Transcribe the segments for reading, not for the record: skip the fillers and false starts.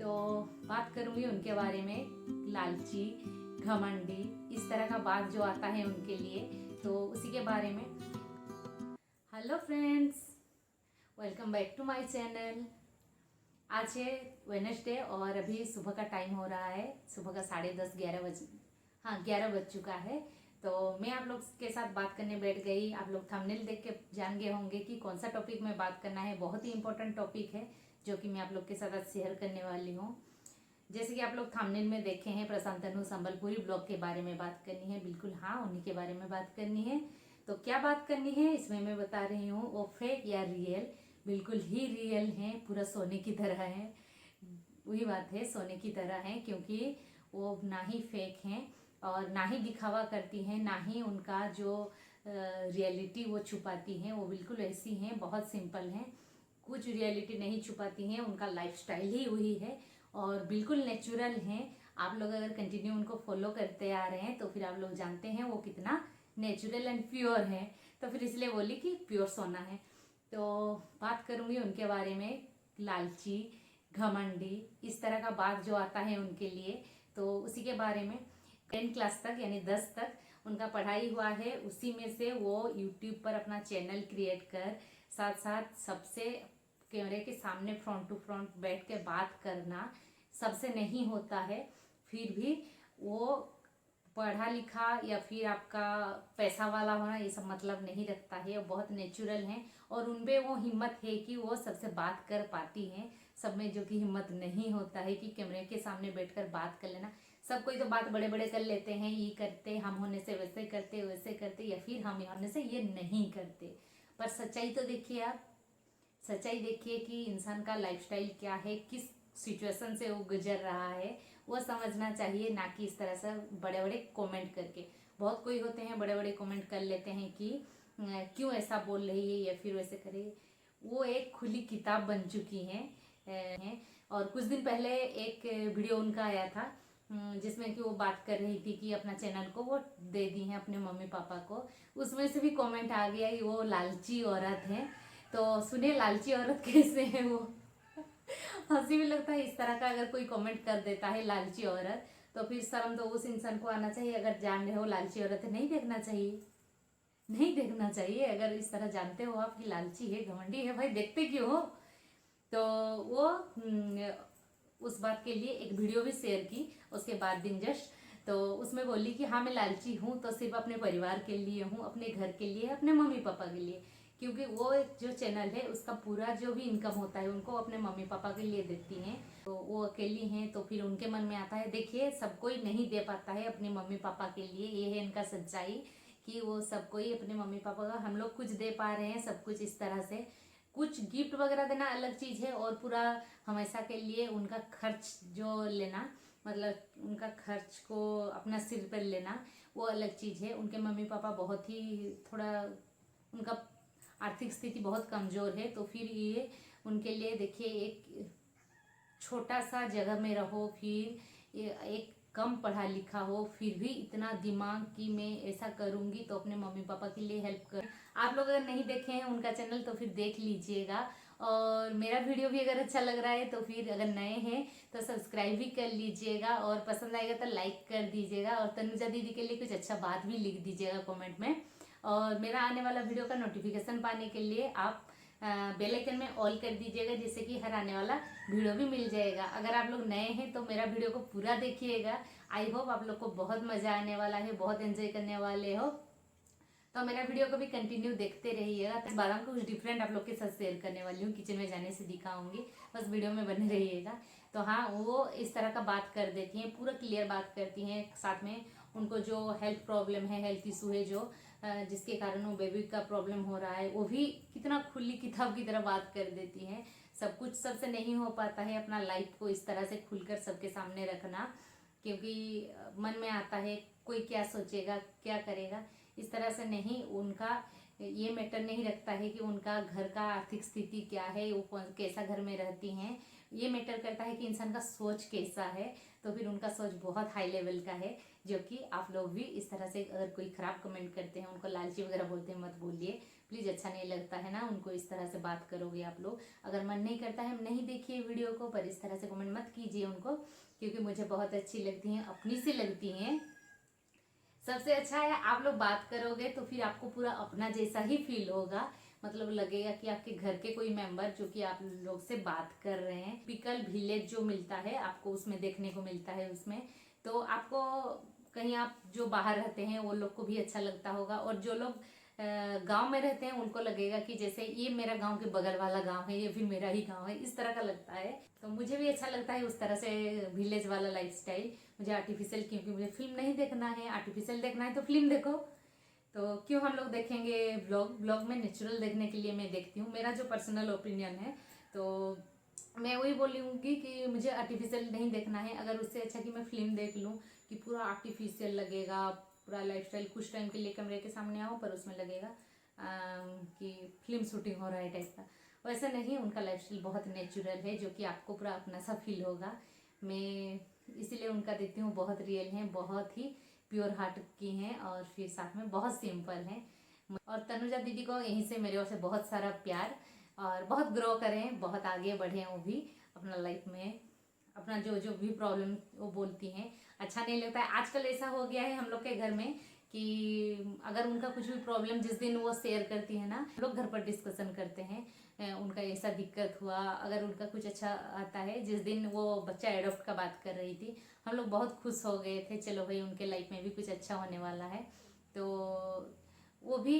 तो बात करूँगी उनके बारे में, लालची, घमंडी, इस तरह का बात जो आता है उनके लिए, तो उसी के बारे में। Hello friends, welcome back to my channel. आज है वेडनेसडे और अभी सुबह का टाइम हो रहा है, सुबह का 10:30 11 बज 11 बज चुका है। तो मैं आप लोग के साथ बात करने बैठ गई। आप लोग थंबनेल देख के जान गए होंगे कि कौन सा टॉपिक में बात करना है। बहुत ही इंपॉर्टेंट टॉपिक है जो कि मैं आप लोग के साथ आज शेयर करने वाली हूँ। जैसे कि आप लोग थंबनेल में देखे हैं, प्रशांत तनु संबलपुरी ब्लॉग के बारे में बात करनी है। बिल्कुल हाँ, उन्हीं के बारे में बात करनी है। तो क्या बात करनी है इसमें मैं बता रही हूँ, वो फेक या रियल। बिल्कुल ही रियल है, पूरा सोने की तरह है। वही बात है, सोने की तरह है, क्योंकि वो ना ही फेक हैं और ना ही दिखावा करती हैं, ना ही उनका जो रियलिटी वो छुपाती हैं। वो बिल्कुल ऐसी हैं, बहुत सिंपल हैं, कुछ रियलिटी नहीं छुपाती हैं। उनका लाइफस्टाइल ही वही है और बिल्कुल नेचुरल हैं। आप लोग अगर कंटिन्यू उनको फॉलो करते आ रहे हैं तो फिर आप लोग जानते हैं वो कितना नेचुरल एंड प्योर है। तो फिर इसलिए बोली कि प्योर सोना है। तो बात करूँगी उनके बारे में, लालची, घमंडी, इस तरह का बात जो आता है उनके लिए, तो उसी के बारे में। 10 क्लास तक यानी 10 तक उनका पढ़ाई हुआ है। उसी में से वो यूट्यूब पर अपना चैनल क्रिएट कर साथ साथ सबसे कैमरे के सामने फ्रंट टू फ्रंट बैठ के बात करना सबसे नहीं होता है। फिर भी वो पढ़ा लिखा या फिर आपका पैसा वाला होना ये सब मतलब नहीं रखता है। वो बहुत नेचुरल हैं और उनपे वो हिम्मत है कि वो सबसे बात कर पाती हैं। सब में जो कि हिम्मत नहीं होता है कि कैमरे के सामने बैठकर बात कर लेना। सब कोई तो बात बड़े बड़े कर लेते हैं, ये करते, हम होने से वैसे करते, वैसे करते, या फिर हम होने से ये नहीं करते। पर सच्चाई तो देखिए आप, सच्चाई देखिए कि इंसान का लाइफस्टाइल क्या है, किस सिचुएशन से वो गुजर रहा है, वो समझना चाहिए, ना कि इस तरह से बड़े बड़े कमेंट करके। बहुत कोई होते हैं बड़े बड़े कमेंट कर लेते हैं कि क्यों ऐसा बोल रही है या फिर वैसे करे। वो एक खुली किताब बन चुकी हैं। और कुछ दिन पहले एक वीडियो उनका आया था जिसमें कि वो बात कर रही थी कि अपना चैनल को वो दे दी है अपने मम्मी पापा को। उसमें से भी कमेंट आ गया कि वो लालची औरत है। तो सुने लालची औरत कैसे है वो। हंसी भी लगता है इस तरह का अगर कोई कमेंट कर देता है लालची औरत, तो फिर शर्म तो उस इंसान को आना चाहिए। अगर जान रहे हो लालची औरत है, नहीं देखना चाहिए, नहीं देखना चाहिए। अगर इस तरह जानते हो आप कि लालची है, घमंडी है, भाई देखते क्यों हो। तो वो उस बात के लिए एक वीडियो भी शेयर की उसके बाद दिन जस्ट। तो उसमें बोली कि हाँ मैं लालची हूँ तो सिर्फ अपने परिवार के लिए हूँ, अपने घर के लिए, अपने मम्मी पापा के लिए। क्योंकि वो जो चैनल है उसका पूरा जो भी इनकम होता है उनको अपने मम्मी पापा के लिए देती हैं। तो वो अकेली हैं तो फिर उनके मन में आता है, देखिए सब कोई नहीं दे पाता है अपने मम्मी पापा के लिए। ये है इनका सच्चाई कि वो सब कोई अपने मम्मी पापा का, हम लोग कुछ दे पा रहे हैं सब कुछ इस तरह से। कुछ गिफ्ट वगैरह देना अलग चीज़ है और पूरा हमेशा के लिए उनका खर्च जो लेना, मतलब उनका खर्च को अपना सिर पर लेना, वो अलग चीज़ है। उनके मम्मी पापा बहुत ही थोड़ा, उनका आर्थिक स्थिति बहुत कमज़ोर है। तो फिर ये उनके लिए देखिए, एक छोटा सा जगह में रहो, फिर एक कम पढ़ा लिखा हो, फिर भी इतना दिमाग कि मैं ऐसा करूँगी तो अपने मम्मी पापा के लिए हेल्प कर। आप लोग अगर नहीं देखे हैं उनका चैनल तो फिर देख लीजिएगा। और मेरा वीडियो भी अगर अच्छा लग रहा है तो फिर अगर नए हैं तो सब्सक्राइब भी कर लीजिएगा और पसंद आएगा तो लाइक कर दीजिएगा। और तनुजा दीदी के लिए कुछ अच्छा बात भी लिख दीजिएगा कमेंट में। और मेरा आने वाला वीडियो का नोटिफिकेशन पाने के लिए आप बेल आइकन में ऑल कर दीजिएगा, जिससे कि हर आने वाला वीडियो भी मिल जाएगा। अगर आप लोग नए हैं तो मेरा वीडियो को पूरा देखिएगा। आई होप आप लोग को बहुत मज़ा आने वाला है, बहुत एंजॉय करने वाले हो। तो मेरा वीडियो को भी कंटिन्यू देखते रहिएगा। तो बादाम को कुछ डिफरेंट आप लोग के साथ शेयर करने वाली हूँ, किचन में जाने से दिखाऊंगी, बस वीडियो में बने रहिएगा। तो हाँ, वो इस तरह का बात कर देती हैं, पूरा क्लियर बात करती हैं। साथ में उनको जो हेल्थ प्रॉब्लम है, हेल्थ इशू है जो जिसके कारण वो बेबी का प्रॉब्लम हो रहा है, वो भी कितना खुली किताब की तरह बात कर देती हैं। सब कुछ सबसे नहीं हो पाता है अपना लाइफ को इस तरह से खुलकर सबके सामने रखना, क्योंकि मन में आता है कोई क्या सोचेगा, क्या करेगा, इस तरह से नहीं। उनका ये मैटर नहीं रखता है कि उनका घर का आर्थिक स्थिति क्या है, वो कैसा घर में रहती हैं। ये मैटर करता है कि इंसान का सोच कैसा है। तो फिर उनका सोच बहुत हाई लेवल का है, जो कि आप लोग भी इस तरह से अगर कोई ख़राब कमेंट करते हैं, उनको लालची वगैरह बोलते हैं, मत बोलिए। प्लीज़ अच्छा नहीं लगता है ना उनको इस तरह से बात करोगे आप लोग। अगर मन नहीं करता है नहीं देखिए वीडियो को, पर इस तरह से कमेंट मत कीजिए उनको, क्योंकि मुझे बहुत अच्छी लगती हैं, अपनी सी लगती हैं। सबसे अच्छा है आप लोग बात करोगे तो फिर आपको पूरा अपना जैसा ही फील होगा, मतलब लगेगा कि आपके घर के कोई मेंबर जो कि आप लोग से बात कर रहे हैं। टिपिकल विलेज जो मिलता है आपको उसमें देखने को मिलता है उसमें, तो आपको कहीं आप जो बाहर रहते हैं वो लोग को भी अच्छा लगता होगा, और जो लोग गांव में रहते हैं उनको लगेगा कि जैसे ये मेरा गांव के बगल वाला गांव है, ये फिर मेरा ही गांव है, इस तरह का लगता है। तो मुझे भी अच्छा लगता है उस तरह से विलेज वाला लाइफस्टाइल। मुझे आर्टिफिशियल, क्योंकि मुझे फिल्म नहीं देखना है, आर्टिफिशियल देखना है तो फिल्म देखो, तो क्यों हम लोग देखेंगे ब्लॉग में नेचुरल देखने के लिए मैं देखती हूँ। मेरा जो पर्सनल ओपिनियन है, तो मैं वही बोलूँगी कि मुझे आर्टिफिशियल नहीं देखना है। अगर उससे अच्छा कि मैं फिल्म देख लूँ कि पूरा आर्टिफिशियल लगेगा, पूरा लाइफस्टाइल कुछ टाइम के लिए कैमरे के सामने आओ पर उसमें लगेगा कि फिल्म शूटिंग हो रहा है टाइप का। वैसा नहीं, उनका लाइफस्टाइल बहुत नेचुरल है जो कि आपको पूरा अपना सा फील होगा। मैं इसीलिए उनका देखती हूँ, बहुत रियल हैं, बहुत ही प्योर हार्ट की हैं, और फिर साथ में बहुत सिंपल हैं। और तनुजा दीदी को यहीं से मेरे ओर से बहुत सारा प्यार, और बहुत ग्रो करें, बहुत आगे बढ़ें वो भी अपना लाइफ में। अपना जो जो भी प्रॉब्लम वो बोलती हैं, अच्छा नहीं लगता है। आजकल ऐसा हो गया है हम लोग के घर में कि अगर उनका कुछ भी प्रॉब्लम जिस दिन वो शेयर करती है ना, हम लोग घर पर डिस्कशन करते हैं। उनका ऐसा दिक्कत हुआ, अगर उनका कुछ अच्छा आता है, जिस दिन वो बच्चा एडॉप्ट का बात कर रही थी, हम लोग बहुत खुश हो गए थे, चलो भाई उनके लाइफ में भी कुछ अच्छा होने वाला है। तो वो भी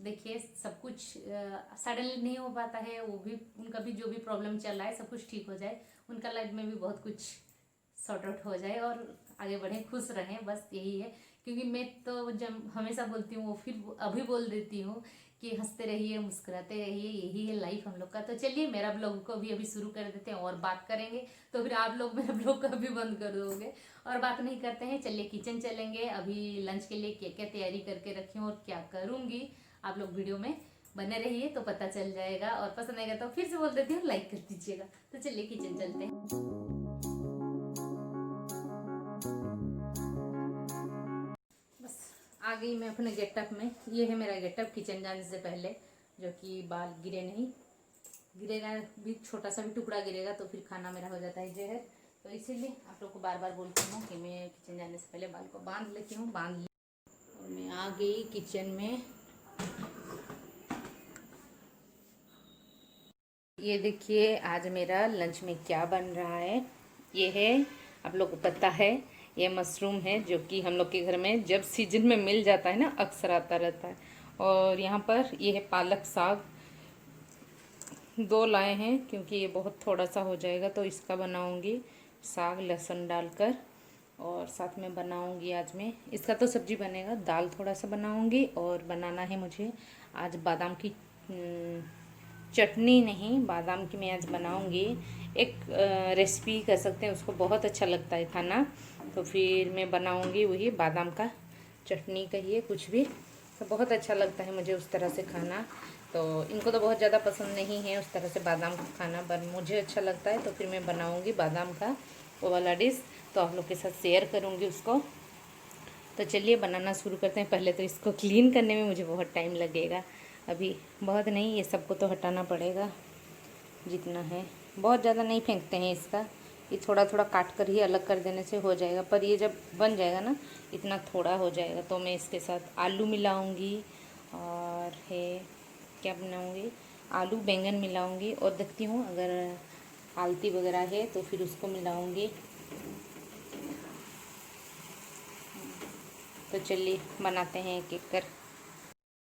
देखिए सब कुछ सडनली नहीं हो पाता है, वो भी उनका भी जो भी प्रॉब्लम चल रहा है सब कुछ ठीक हो जाए, उनका लाइफ में भी बहुत कुछ सॉर्ट आउट हो जाए और आगे बढ़े, खुश रहें, बस यही है। क्योंकि मैं तो जब हमेशा बोलती हूँ, वो फिर अभी बोल देती हूँ कि हंसते रहिए, मुस्कुराते रहिए, यही है लाइफ हम लोग का। तो चलिए मेरा ब्लॉग को भी अभी शुरू कर देते हैं और बात करेंगे, तो फिर आप लोग मेरा ब्लॉग कभी बंद कर दोगे और बात नहीं करते हैं। चलिए किचन चलेंगे, अभी लंच के लिए क्या क्या तैयारी करके रखी हूँ और क्या करूँगी, आप लोग वीडियो में बने रहिए तो पता चल जाएगा। और पसंद आएगा तो फिर से बोल देती हूँ लाइक कर दीजिएगा। तो चलिए किचन चलते हैं। आ गई मैं अपने गेटअप में। ये है मेरा गेटअप किचन जाने से पहले, जो कि बाल गिरे नहीं, गिरेगा भी छोटा सा भी टुकड़ा गिरेगा तो फिर खाना मेरा हो जाता है जहर। तो इसीलिए आप लोग को बार बार बोलती हूँ कि मैं किचन जाने से पहले बाल को बांध लेती हूँ। बांध ली और मैं आ गई किचन में। ये देखिए आज मेरा लंच में क्या बन रहा है। ये है, आप लोग को पता है, ये मशरूम है जो कि हम लोग के घर में जब सीजन में मिल जाता है ना अक्सर आता रहता है। और यहाँ पर ये है पालक साग, 2 लाए हैं क्योंकि ये बहुत थोड़ा सा हो जाएगा तो इसका बनाऊंगी साग लहसुन डालकर। और साथ में बनाऊंगी आज मैं, इसका तो सब्जी बनेगा, दाल थोड़ा सा बनाऊंगी। और बनाना है मुझे आज बादाम की चटनी, नहीं बादाम की मैं आज बनाऊंगी। एक रेसिपी कह सकते हैं, उसको बहुत अच्छा लगता है खाना, तो फिर मैं बनाऊंगी वही बादाम का चटनी, कहिए कुछ भी, तो बहुत अच्छा लगता है मुझे उस तरह से खाना। तो इनको तो बहुत ज़्यादा पसंद नहीं है उस तरह से बादाम का खाना, पर मुझे अच्छा लगता है तो फिर मैं बनाऊंगी बादाम का वो वाला डिश, तो आप लोग के साथ शेयर करूंगी उसको। तो चलिए बनाना शुरू करते हैं। पहले तो इसको क्लीन करने में मुझे बहुत टाइम लगेगा, अभी बहुत नहीं, ये सबको तो हटाना पड़ेगा जितना है, बहुत ज़्यादा नहीं फेंकते हैं इसका, ये थोड़ा थोड़ा काट कर ही अलग कर देने से हो जाएगा। पर ये जब बन जाएगा ना इतना थोड़ा हो जाएगा, तो मैं इसके साथ आलू मिलाऊंगी और है क्या बनाऊंगी, आलू बैंगन मिलाऊंगी, और देखती हूँ अगर आलती वगैरह है तो फिर उसको मिलाऊंगी। तो चलिए बनाते हैं एक एक कर।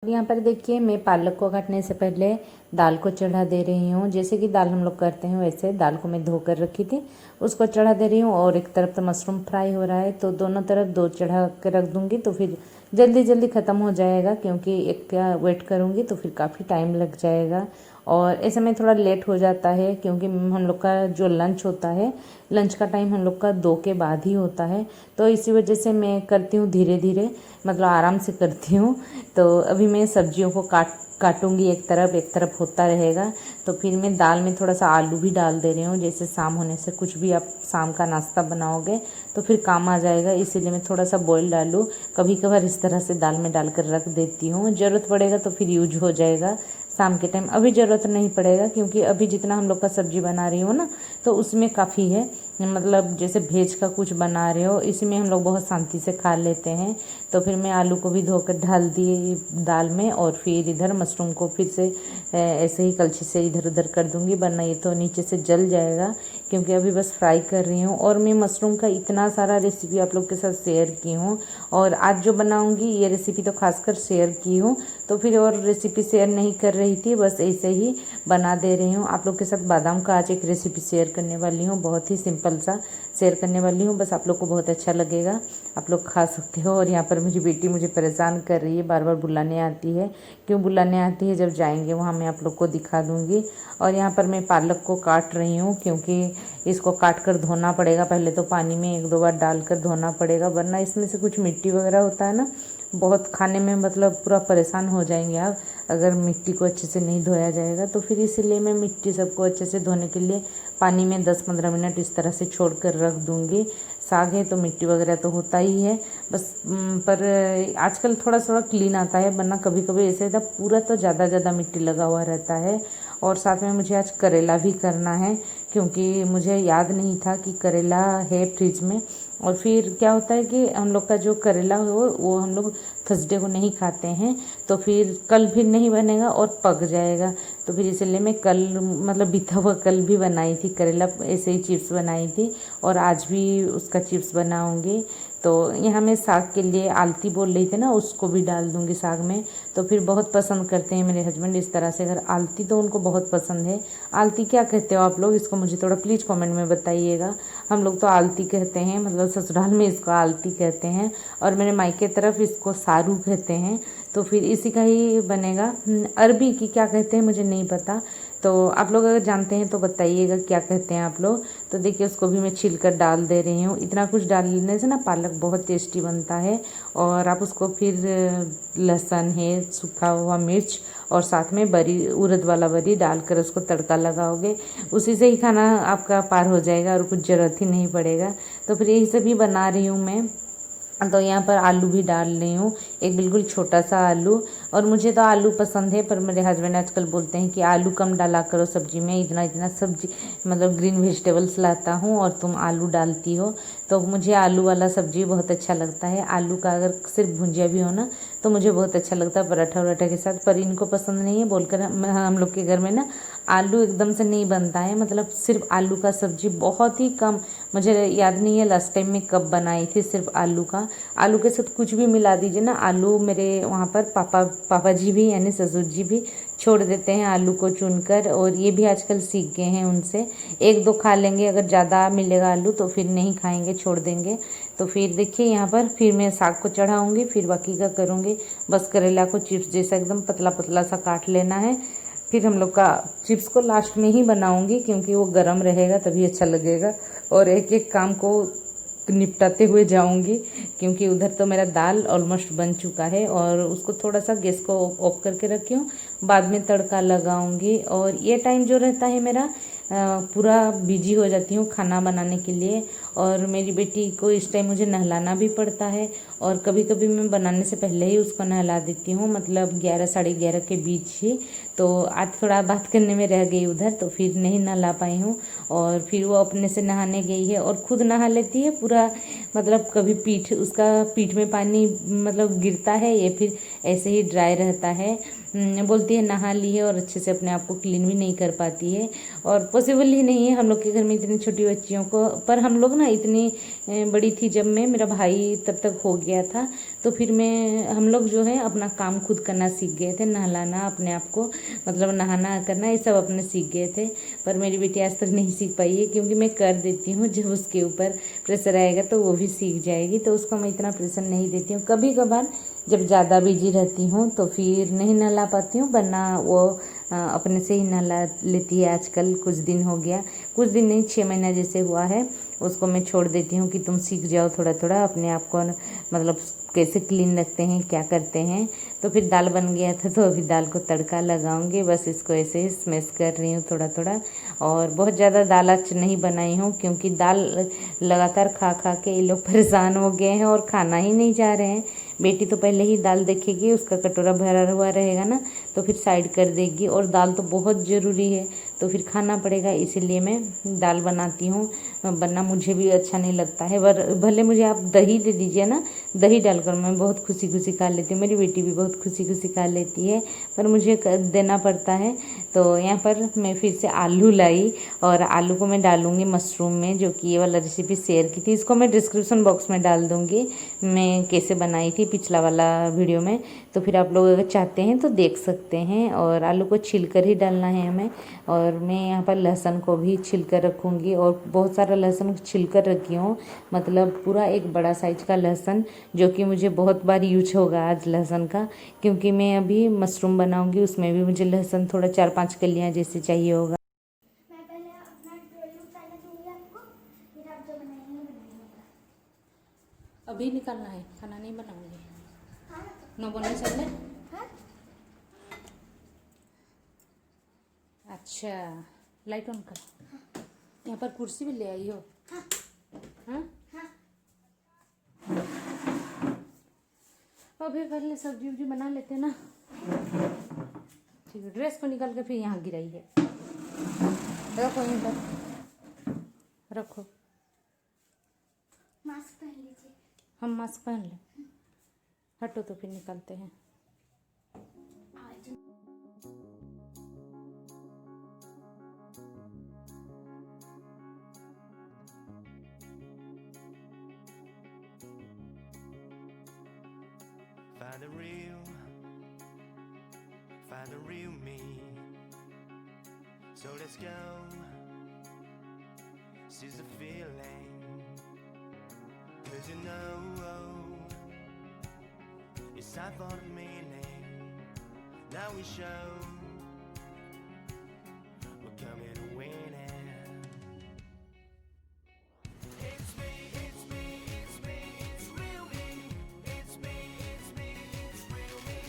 यहाँ पर देखिए मैं पालक को काटने से पहले दाल को चढ़ा दे रही हूँ। जैसे कि दाल हम लोग करते हैं वैसे दाल को मैं धोकर रखी थी, उसको चढ़ा दे रही हूँ। और एक तरफ तो मशरूम फ्राई हो रहा है, तो दोनों तरफ 2 चढ़ा के रख दूँगी, तो फिर जल्दी जल्दी ख़त्म हो जाएगा, क्योंकि एक का वेट करूँगी तो फिर काफ़ी टाइम लग जाएगा। और ऐसे में थोड़ा लेट हो जाता है, क्योंकि हम लोग का जो लंच होता है, लंच का टाइम हम लोग का 2 के बाद ही होता है, तो इसी वजह से मैं करती हूँ धीरे धीरे, मतलब आराम से करती हूँ। तो अभी मैं सब्जियों को काट काटूंगी एक तरफ होता रहेगा। तो फिर मैं दाल में थोड़ा सा आलू भी डाल दे रही हूँ, जैसे शाम होने से कुछ भी आप शाम का नाश्ता बनाओगे तो फिर काम आ जाएगा, इसीलिए मैं थोड़ा सा बॉइल्ड आलू कभी कभार इस तरह से दाल में डालकर रख देती हूँ। ज़रूरत पड़ेगा तो फिर यूज हो जाएगा शाम के टाइम, अभी ज़रूरत नहीं पड़ेगा क्योंकि अभी जितना हम लोग का सब्जी बना रही हूँ ना तो उसमें काफ़ी है। मतलब जैसे भेज का कुछ बना रहे हो इसमें हम लोग बहुत शांति से खा लेते हैं। तो फिर मैं आलू को भी धोकर डाल दी दाल में, और फिर इधर मशरूम को फिर से ऐसे ही कलछी से इधर उधर कर दूंगी, वरना ये तो नीचे से जल जाएगा क्योंकि अभी बस फ्राई कर रही हूँ। और मैं मशरूम का इतना सारा रेसिपी आप लोग के साथ शेयर की हूँ, और आज जो बनाऊंगी ये रेसिपी तो खासकर शेयर की हूँ, तो फिर और रेसिपी शेयर नहीं कर रही थी, बस ऐसे ही बना दे रही हूँ आप लोग के साथ। बादाम का आज एक रेसिपी शेयर करने वाली हूँ, बहुत ही सिंपल सा शेयर करने वाली हूँ, बस आप लोग को बहुत अच्छा लगेगा, आप लोग खा सकते हो। और यहाँ पर मेरी बेटी मुझे परेशान कर रही है, बार बार बुलाने आती है। क्यों बुलाने आती है, जब जाएंगे वहाँ मैं आप लोग को दिखा दूँगी। और यहाँ पर मैं पालक को काट रही हूँ क्योंकि इसको काट कर धोना पड़ेगा, पहले तो पानी में एक दो बार डालकर धोना पड़ेगा, वरना इसमें से कुछ मिट्टी वगैरह होता है ना, बहुत खाने में मतलब पूरा परेशान हो जाएंगे आप अगर मिट्टी को अच्छे से नहीं धोया जाएगा। तो फिर इसीलिए मैं मिट्टी सबको अच्छे से धोने के लिए पानी में 10-15 मिनट इस तरह से छोड़ कर रख दूँगी। साग है तो मिट्टी वगैरह तो होता ही है बस, पर आजकल थोड़ा थोड़ा क्लीन आता है, वरना कभी कभी ऐसे था पूरा तो ज़्यादा मिट्टी लगा हुआ रहता है। और साथ में मुझे आज करेला भी करना है क्योंकि मुझे याद नहीं था कि करेला है फ्रिज में। और फिर क्या होता है कि हम लोग का जो करेला हो वो हम लोग थर्सडे को नहीं खाते हैं, तो फिर कल फिर नहीं बनेगा और पक जाएगा। तो फिर इसलिए मैं कल मतलब बीता हुआ कल भी बनाई थी करेला, ऐसे ही चिप्स बनाई थी, और आज भी उसका चिप्स बनाऊंगी। तो यहाँ मैं साग के लिए आलती बोल रही थी ना, उसको भी डाल दूँगी साग में। तो फिर बहुत पसंद करते हैं मेरे हस्बैंड इस तरह से, अगर आलती तो उनको बहुत पसंद है। आलती क्या कहते हो आप लोग, इसको मुझे थोड़ा प्लीज़ कमेंट में बताइएगा। हम लोग तो आलती कहते हैं, मतलब ससुराल में इसको आलती कहते हैं, और मेरे मायके तरफ इसको सारू कहते हैं। तो फिर इसी का ही बनेगा। अरबी की क्या कहते हैं मुझे नहीं पता, तो आप लोग अगर जानते हैं तो बताइएगा क्या कहते हैं आप लोग। तो देखिए उसको भी मैं छिल कर डाल दे रही हूँ। इतना कुछ डालने से ना पालक बहुत टेस्टी बनता है। और आप उसको फिर लहसुन है, सूखा हुआ मिर्च और साथ में बरी, उड़द वाला बरी डालकर उसको तड़का लगाओगे, उसी से ही खाना आपका पार हो जाएगा और कुछ ज़रूरत ही नहीं पड़ेगा। तो फिर यही सभी बना रही हूँ मैं। तो यहाँ पर आलू भी डाल रही हूँ, एक बिल्कुल छोटा सा आलू। और मुझे तो आलू पसंद है, पर मेरे हस्बैंड आजकल बोलते हैं कि आलू कम डाला करो सब्जी में, इतना इतना सब्जी मतलब ग्रीन वेजिटेबल्स लाता हूँ और तुम आलू डालती हो। तो मुझे आलू वाला सब्जी बहुत अच्छा लगता है। आलू का अगर सिर्फ भुंजिया भी हो ना तो मुझे बहुत अच्छा लगता है पराठा वराठा के साथ, पर इनको पसंद नहीं है बोलकर हम लोग के घर में ना आलू एकदम से नहीं बनता है, मतलब सिर्फ आलू का सब्जी बहुत ही कम। मुझे याद नहीं है लास्ट टाइम में कब बनाई थी सिर्फ आलू का। आलू के साथ कुछ भी मिला दीजिए ना, आलू मेरे वहाँ पर पापा जी भी यानी ससुर जी भी छोड़ देते हैं आलू को चुनकर, और ये भी आजकल सीख गए हैं उनसे। एक दो खा लेंगे, अगर ज़्यादा मिलेगा आलू तो फिर नहीं खाएंगे, छोड़ देंगे। तो फिर देखिए यहाँ पर फिर मैं साग को चढ़ाऊँगी, फिर बाकी का करूँगी। बस करेला को चिप्स जैसा एकदम पतला पतला सा काट लेना है। फिर हम लोग का चिप्स को लास्ट में ही बनाऊँगी क्योंकि वो गर्म रहेगा तभी अच्छा लगेगा, और एक एक काम को निपटाते हुए जाऊंगी क्योंकि उधर तो मेरा दाल ऑलमोस्ट बन चुका है, और उसको थोड़ा सा गैस को ऑफ करके रखी हूँ, बाद में तड़का लगाऊंगी। और ये टाइम जो रहता है मेरा पूरा बिजी हो जाती हूँ खाना बनाने के लिए। और मेरी बेटी को इस टाइम मुझे नहलाना भी पड़ता है, और कभी कभी मैं बनाने से पहले ही उसको नहला देती हूँ, मतलब 11-11:30 के बीच ही। तो आज थोड़ा बात करने में रह गई उधर, तो फिर नहीं नहला पाई हूँ। और फिर वो अपने से नहाने गई है और खुद नहा लेती है पूरा, मतलब कभी उसका पीठ में पानी मतलब गिरता है, या फिर ऐसे ही ड्राई रहता है। बोलती है नहा ली है, और अच्छे से अपने आप को क्लीन भी नहीं कर पाती है, और पॉसिबल ही नहीं है हम लोग के घर में इतनी छोटी बच्चियों को। पर हम लोग ना इतनी बड़ी थी जब मैं, मेरा भाई तब तक हो गया था, तो फिर हम लोग जो है अपना काम खुद करना सीख गए थे, नहलाना अपने आप को, मतलब नहाना करना ये सब अपने सीख गए थे। पर मेरी बेटी आज तक नहीं सीख पाई है क्योंकि मैं कर देती हूँ, जब उसके ऊपर प्रेशर आएगा तो वो भी सीख जाएगी, तो उसको मैं इतना प्रेशर नहीं देती हूँ। कभी कभार जब ज़्यादा बिजी रहती हूँ तो फिर नहीं नहला पाती हूँ, वरना वो अपने से ही नहला लेती है। आजकल कुछ दिन हो गया, कुछ दिन नहीं 6 महीना जैसे हुआ है, उसको मैं छोड़ देती हूँ कि तुम सीख जाओ थोड़ा थोड़ा अपने आप को, मतलब कैसे क्लीन रखते हैं, क्या करते हैं। तो फिर दाल बन गया था, तो अभी दाल को तड़का लगाऊंगी। बस इसको ऐसे ही स्मैश कर रही हूँ थोड़ा थोड़ा। और बहुत ज़्यादा दाल आज नहीं बनाई हूँ, क्योंकि दाल लगातार खा खा के ये लोग परेशान हो गए हैं और खाना ही नहीं जा रहे हैं। बेटी तो पहले ही दाल देखेगी, उसका कटोरा भरा हुआ रहेगा ना, तो फिर साइड कर देगी। और दाल तो बहुत ज़रूरी है, तो फिर खाना पड़ेगा, इसीलिए मैं दाल बनाती हूँ। वरना मुझे भी अच्छा नहीं लगता है। भले मुझे आप दही दे दीजिए ना, दही डालकर मैं बहुत खुशी खुशी खा लेती हूँ, मेरी बेटी भी बहुत खुशी खुशी खा लेती है, पर मुझे देना पड़ता है। तो यहाँ पर मैं फिर से आलू लाई, और आलू को मैं डालूँगी मशरूम में, जो कि ये वाला रेसिपी शेयर की थी। इसको मैं डिस्क्रिप्शन बॉक्स में डाल दूँगी, मैं कैसे बनाई थी पिछला वाला वीडियो में। तो फिर आप लोग अगर चाहते हैं तो देख सकते हैं। और आलू को छिलकर ही डालना है हमें। और मैं यहाँ पर लहसुन को भी छिलकर रखूँगी, और बहुत सारा लहसुन छिलकर रखी हूँ, मतलब पूरा एक बड़ा साइज का लहसुन, जो कि मुझे बहुत बार यूज होगा आज लहसुन का, क्योंकि मैं अभी मशरूम बनाऊँगी, उसमें भी मुझे लहसुन थोड़ा 4-5 कलियाँ जैसे चाहिए होगा। मैं पहले अपना ट्रॉली उतारना दूंगी आपको, फिर आप जो बनाएंगे बनाइएगा। अभी निकलना है, खाना नहीं बनाऊंगी। हाँ नो बोलने चलने। हाँ अच्छा, लाइट ऑन कर। यहाँ पर कुर्सी भी ले आई हो? हाँ हाँ, हाँ। अभी पहले सब्जी उब्जी बना लेते ना। ठीक है, ड्रेस को निकाल के फिर यहाँ गिराई है। रखो यहीं पर, रखो। मास्क पहन लीजिए। हम मास्क पहन लें? हटो तो फिर निकालते हैं। आज Find the real me. So let's go. Seize the feeling. 'Cause you know it's time for the meaning. Now we show we're coming to win it. It's me, it's me, it's me, it's real me. It's me, it's me, it's real me.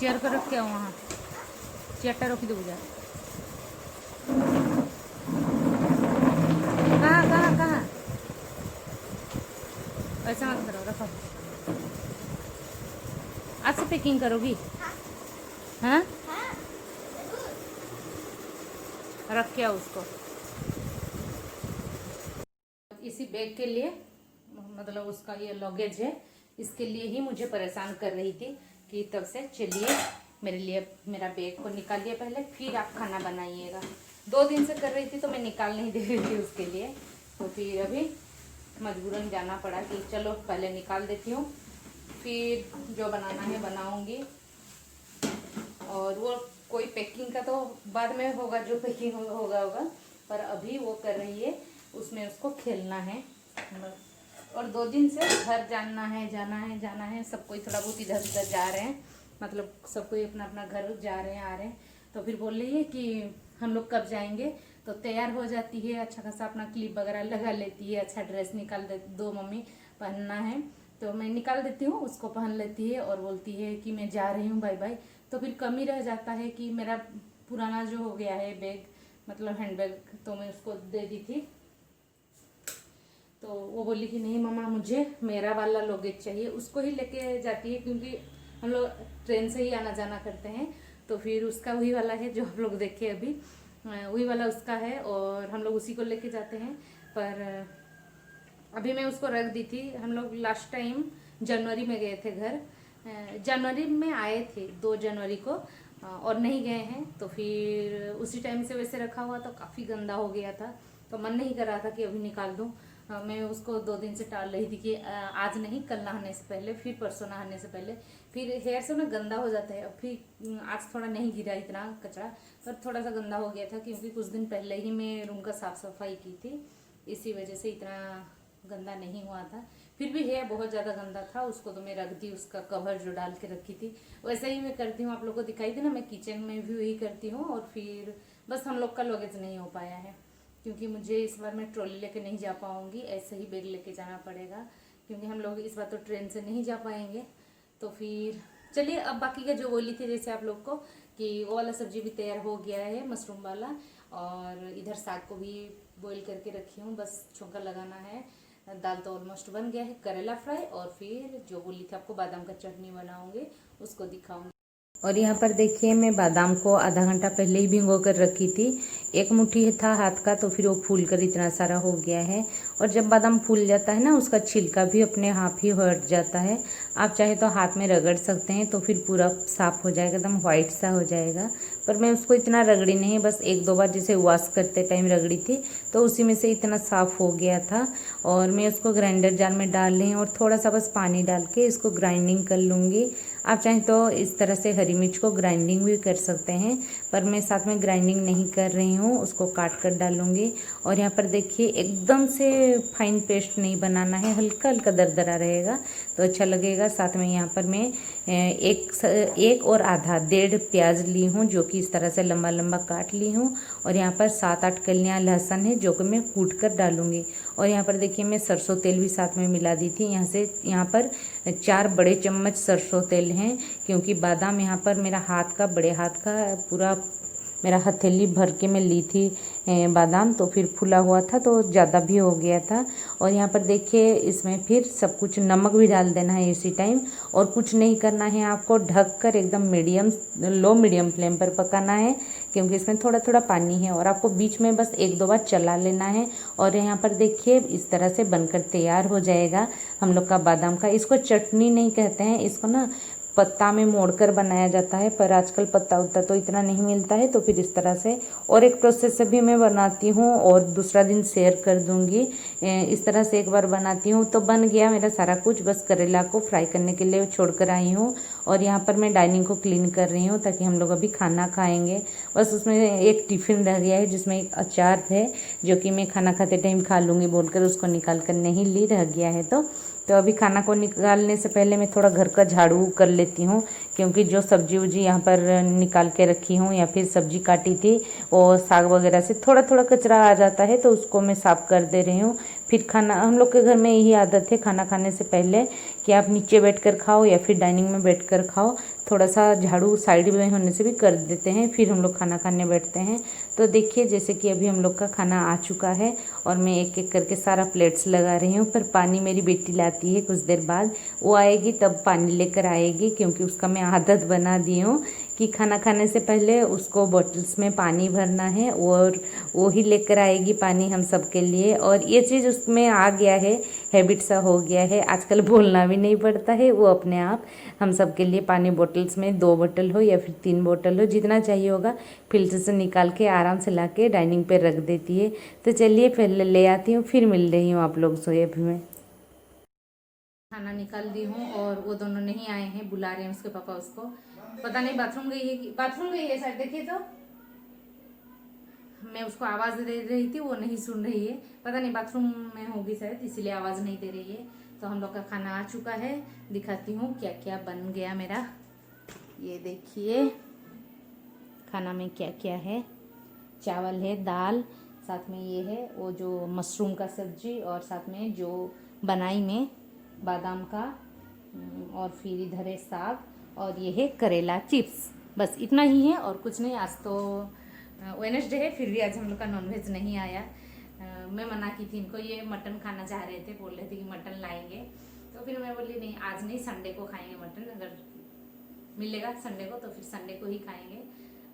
Chair को रख के आओ वहाँ, चेयरटा रख दो जा। कहाँ कहाँ कहाँ? ऐसा मत करो, रखो। आज से पैकिंग करोगी? हाँ, हाँ रख के आओ उसको। इसी बैग के लिए, मतलब उसका ये लगेज है, इसके लिए ही मुझे परेशान कर रही थी कि तब से चलिए मेरे लिए मेरा बैग को निकालिए पहले, फिर आप खाना बनाइएगा। 2 दिन से कर रही थी तो मैं निकाल नहीं दे रही थी उसके लिए। तो फिर अभी मजबूरन जाना पड़ा कि चलो पहले निकाल देती हूँ, फिर जो बनाना है बनाऊँगी। और वो कोई पैकिंग का तो बाद में होगा, जो पैकिंग होगा, पर अभी वो कर रही है, उसमें उसको खेलना है। और 2 दिन से घर जाना है, सब कोई थोड़ा बहुत इधर उधर जा रहे हैं, मतलब सब कोई अपना अपना घर जा रहे हैं, आ रहे हैं। तो फिर बोल रही है कि हम लोग कब जाएंगे, तो तैयार हो जाती है, अच्छा खासा अपना क्लिप वगैरह लगा लेती है, अच्छा ड्रेस निकाल दो मम्मी पहनना है, तो मैं निकाल देती हूँ, उसको पहन लेती है और बोलती है कि मैं जा रही हूँ, बाय बाय। तो फिर कमी रह जाता है कि मेरा पुराना जो हो गया है बैग, मतलब हैंड बैग, तो मैं उसको दे दी थी। तो वो बोली कि नहीं मम्मा, मुझे मेरा वाला लगेज चाहिए। उसको ही लेके जाती है, क्योंकि हम लोग ट्रेन से ही आना जाना करते हैं। तो फिर उसका वही वाला है जो आप लोग देखे अभी, वही वाला उसका है, और हम लोग उसी को लेके जाते हैं। पर अभी मैं उसको रख दी थी। हम लोग लास्ट टाइम जनवरी में गए थे घर, जनवरी में आए थे 2 जनवरी को, और नहीं गए हैं। तो फिर उसी टाइम से वैसे रखा हुआ, तो काफ़ी गंदा हो गया था, तो मन नहीं कर रहा था कि अभी निकाल दूँ। मैं उसको 2 दिन से टाल रही थी कि आज नहीं, कल नहाने से पहले, फिर परसों नहाने से पहले, फिर हेयर से ना गंदा हो जाता है। अब फिर आज थोड़ा नहीं गिरा इतना कचरा, पर थोड़ा सा गंदा हो गया था, क्योंकि कुछ दिन पहले ही मैं रूम का साफ़ सफाई की थी, इसी वजह से इतना गंदा नहीं हुआ था। फिर भी हेयर बहुत ज़्यादा गंदा था, उसको तो मैं रख दी, उसका कवर जो डाल के रखी थी वैसे ही मैं करती हूँ। आप लोगों को दिखाई थी ना, मैं किचन में भी वही करती हूँ। और फिर बस हम लोग का लगेज नहीं हो पाया है, क्योंकि मुझे इस बार मैं ट्रॉली लेके नहीं जा पाऊँगी, ऐसे ही बैग लेके जाना पड़ेगा, क्योंकि हम लोग इस बार तो ट्रेन से नहीं जा पाएंगे। तो फिर चलिए, अब बाकी का जो बोली थी जैसे आप लोग को कि वो वाला सब्जी भी तैयार हो गया है, मशरूम वाला, और इधर साग को भी बॉईल करके रखी हूँ, बस छोंका लगाना है। दाल तो ऑलमोस्ट बन गया है, करेला फ्राई, और फिर जो बोली थी आपको बादाम का चटनी बनाऊंगी, उसको दिखाऊंगी। और यहाँ पर देखिए मैं बादाम को आधा घंटा पहले ही भिगो कर रखी थी। एक मुट्ठी था हाथ का, तो फिर वो फूल कर इतना सारा हो गया है। और जब बादाम फूल जाता है ना, उसका छिलका भी अपने आप ही हट जाता है। आप चाहे तो हाथ में रगड़ सकते हैं, तो फिर पूरा साफ़ हो जाएगा, एकदम वाइट सा हो जाएगा। पर मैं उसको इतना रगड़ी नहीं, बस 1-2 बार जैसे वॉश करते टाइम रगड़ी थी, तो उसी में से इतना साफ़ हो गया था। और मैं उसको ग्राइंडर जार में डाल रही हूँ और थोड़ा सा बस पानी डाल के इसको ग्राइंडिंग कर लूँगी। आप चाहें तो इस तरह से हरी मिर्च को ग्राइंडिंग भी कर सकते हैं, पर मैं साथ में ग्राइंडिंग नहीं कर रही हूँ, उसको काट कर डालूँगी। और यहाँ पर देखिए एकदम से फाइन पेस्ट नहीं बनाना है, हल्का हल्का दरदरा रहेगा तो अच्छा लगेगा। साथ में यहाँ पर मैं एक और आधा 1.5 प्याज ली हूँ, जो कि इस तरह से लंबा लंबा काट ली हूँ। और यहाँ पर 7-8 कलियाँ लहसुन है, जो कि मैं कूट कर डालूँगी। और यहाँ पर देखिए मैं सरसों तेल भी साथ में मिला दी थी। यहाँ पर 4 बड़े चम्मच सरसों तेल हैं, क्योंकि बादाम यहाँ पर मेरा हाथ का, बड़े हाथ का पूरा मेरा हथेली भर के मैं ली थी बादाम, तो फिर फूला हुआ था तो ज़्यादा भी हो गया था। और यहाँ पर देखिए इसमें फिर सब कुछ, नमक भी डाल देना है इसी टाइम। और कुछ नहीं करना है, आपको ढक कर एकदम लो मीडियम फ्लेम पर पकाना है, क्योंकि इसमें थोड़ा थोड़ा पानी है। और आपको बीच में बस 1-2 बार चला लेना है। और यहाँ पर देखिए इस तरह से बनकर तैयार हो जाएगा हम लोग का बादाम का। इसको चटनी नहीं कहते हैं, इसको ना पत्ता में मोड़कर बनाया जाता है, पर आजकल पत्ता उत्ता तो इतना नहीं मिलता है, तो फिर इस तरह से। और एक प्रोसेस से भी मैं बनाती हूँ और दूसरा दिन शेयर कर दूँगी। इस तरह से एक बार बनाती हूँ तो बन गया मेरा सारा कुछ, बस करेला को फ्राई करने के लिए छोड़ कर आई हूँ। और यहाँ पर मैं डाइनिंग को क्लीन कर रही हूँ, ताकि हम लोग अभी खाना खाएँगे। बस उसमें एक टिफ़िन रह गया है, जिसमें एक अचार है, जो कि मैं खाना खाते टाइम खा लूँगी बोलकर उसको निकाल कर नहीं ली, रह गया है। तो अभी खाना को निकालने से पहले मैं थोड़ा घर का झाड़ू कर लेती हूँ, क्योंकि जो सब्जी उब्जी यहाँ पर निकाल के रखी हूँ या फिर सब्जी काटी थी, और साग वगैरह से थोड़ा थोड़ा कचरा आ जाता है, तो उसको मैं साफ़ कर दे रही हूँ। फिर खाना, हम लोग के घर में यही आदत है खाना खाने से पहले कि आप नीचे बैठकर खाओ या फिर डाइनिंग में बैठकर खाओ। थोड़ा सा झाड़ू साइड में होने से भी कर देते हैं, फिर हम लोग खाना खाने बैठते हैं। तो देखिए जैसे कि अभी हम लोग का खाना आ चुका है, और मैं एक एक करके सारा प्लेट्स लगा रही हूँ। पर पानी मेरी बेटी लाती है, कुछ देर बाद वो आएगी तब पानी लेकर आएगी, क्योंकि उसका मैं आदत बना दी हूँ कि खाना खाने से पहले उसको बॉटल्स में पानी भरना है, और वो ही लेकर आएगी पानी हम सब के लिए। और ये चीज़ उसमें आ गया है, हैबिट सा हो गया है, आजकल बोलना भी नहीं पड़ता है, वो अपने आप हम सब के लिए पानी बॉटल्स में 2 बोतल हो या फिर 3 बोतल हो, जितना चाहिए होगा फिल्टर से निकाल के आराम से ला के डाइनिंग पे रख देती है। तो चलिए पहले ले आती हूँ, फिर मिल रही हूँ आप लोग से अभी मैं। खाना निकाल दी हूँ, और वो दोनों नहीं आए हैं, बुला रहे हैं उसके पापा उसको, पता नहीं बाथरूम गई है कि बाथरूम गई है शायद, देखिए तो मैं उसको आवाज़ दे रही थी, वो नहीं सुन रही है, पता नहीं बाथरूम में होगी शायद, इसीलिए आवाज़ नहीं दे रही है। तो हम लोग का खाना आ चुका है, दिखाती हूँ क्या क्या बन गया मेरा। ये देखिए खाना में क्या क्या है, चावल है, दाल, साथ में ये है वो जो मशरूम का सब्जी, और साथ में जो बनाई में बादाम का, और फिर इधर है साग, और ये है करेला चिप्स। बस इतना ही है और कुछ नहीं। आज तो वेडनेसडे है, फिर भी आज हम लोग का नॉनवेज नहीं आया। मैं मना की थी इनको, ये मटन खाना चाह रहे थे, बोल रहे थे कि मटन लाएंगे, तो फिर मैं बोली नहीं आज नहीं, संडे को खाएंगे मटन, अगर मिलेगा संडे को तो फिर संडे को ही खाएंगे।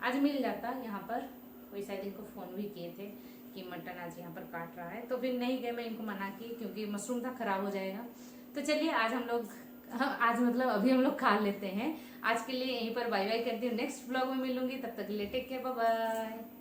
आज मिल जाता यहाँ पर, कोई शायद इनको फ़ोन भी किए थे कि मटन आज यहाँ पर काट रहा है, तो फिर नहीं गए, मैं इनको मना की क्योंकि मशरूम था, ख़राब हो जाएगा। तो चलिए आज हम लोग आज मतलब अभी हम लोग खा लेते हैं। आज के लिए यहीं पर बाय बाय करती हूँ, नेक्स्ट ब्लॉग में मिलूंगी, तब तक के लिए टेक केयर, बाय बाय।